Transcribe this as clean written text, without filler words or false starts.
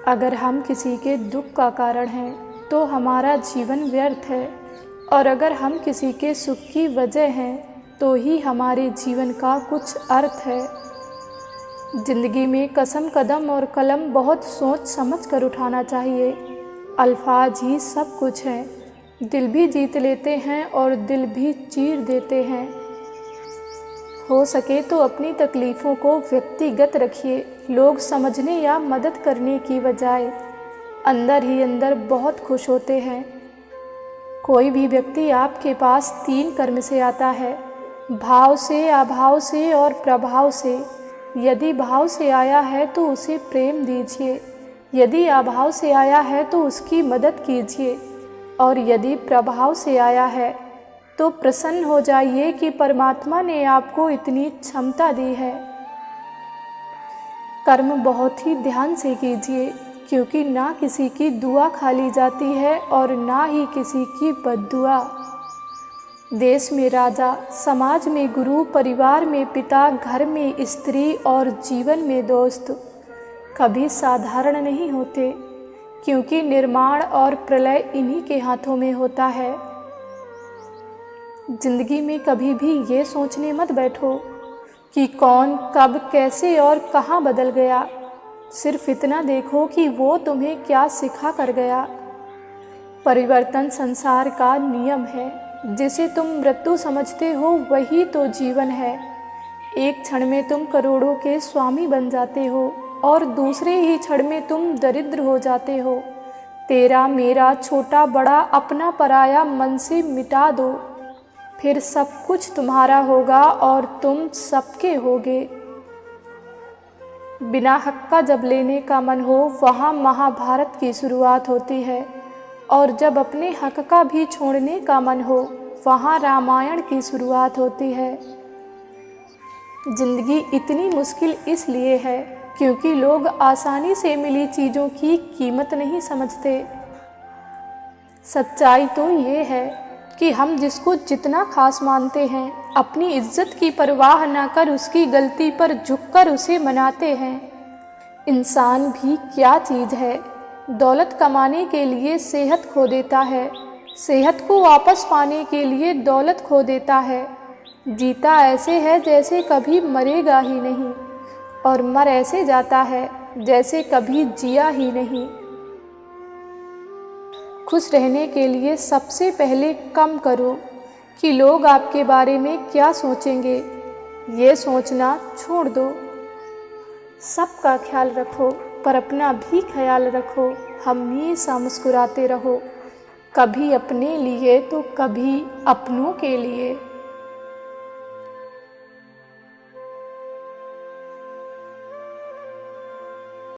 अगर हम किसी के दुख का कारण हैं तो हमारा जीवन व्यर्थ है, और अगर हम किसी के सुख की वजह हैं तो ही हमारे जीवन का कुछ अर्थ है। ज़िंदगी में कसम कदम और कलम बहुत सोच समझ कर उठाना चाहिए। अल्फाज ही सब कुछ है, दिल भी जीत लेते हैं और दिल भी चीर देते हैं। हो सके तो अपनी तकलीफ़ों को व्यक्तिगत रखिए। लोग समझने या मदद करने की बजाय अंदर ही अंदर बहुत खुश होते हैं। कोई भी व्यक्ति आपके पास 3 कर्म से आता है, भाव से, अभाव से और प्रभाव से। यदि भाव से आया है तो उसे प्रेम दीजिए, यदि अभाव से आया है तो उसकी मदद कीजिए, और यदि प्रभाव से आया है तो प्रसन्न हो जाइए कि परमात्मा ने आपको इतनी क्षमता दी है। कर्म बहुत ही ध्यान से कीजिए, क्योंकि ना किसी की दुआ खाली जाती है और ना ही किसी की बद्दुआ। देश में राजा, समाज में गुरु, परिवार में पिता, घर में स्त्री और जीवन में दोस्त कभी साधारण नहीं होते, क्योंकि निर्माण और प्रलय इन्हीं के हाथों में होता है। जिंदगी में कभी भी ये सोचने मत बैठो कि कौन, कब, कैसे और कहाँ बदल गया। सिर्फ इतना देखो कि वो तुम्हें क्या सिखा कर गया। परिवर्तन संसार का नियम है। जिसे तुम मृत्यु समझते हो वही तो जीवन है। एक क्षण में तुम करोड़ों के स्वामी बन जाते हो और दूसरे ही क्षण में तुम दरिद्र हो जाते हो। तेरा मेरा, छोटा बड़ा, अपना पराया मन से मिटा दो, फिर सब कुछ तुम्हारा होगा और तुम सबके होगे। बिना हक का जब लेने का मन हो वहाँ महाभारत की शुरुआत होती है, और जब अपने हक का भी छोड़ने का मन हो वहाँ रामायण की शुरुआत होती है। जिंदगी इतनी मुश्किल इसलिए है क्योंकि लोग आसानी से मिली चीज़ों की कीमत नहीं समझते। सच्चाई तो ये है कि हम जिसको जितना खास मानते हैं, अपनी इज्जत की परवाह न कर उसकी गलती पर झुककर उसे मनाते हैं। इंसान भी क्या चीज़ है, दौलत कमाने के लिए सेहत खो देता है, सेहत को वापस पाने के लिए दौलत खो देता है। जीता ऐसे है जैसे कभी मरेगा ही नहीं, और मर ऐसे जाता है जैसे कभी जिया ही नहीं। खुश रहने के लिए सबसे पहले कम करो कि लोग आपके बारे में क्या सोचेंगे। ये सोचना छोड़ दो। सबका ख्याल रखो पर अपना भी ख्याल रखो। हमेशा मुस्कुराते रहो, कभी अपने लिए तो कभी अपनों के लिए।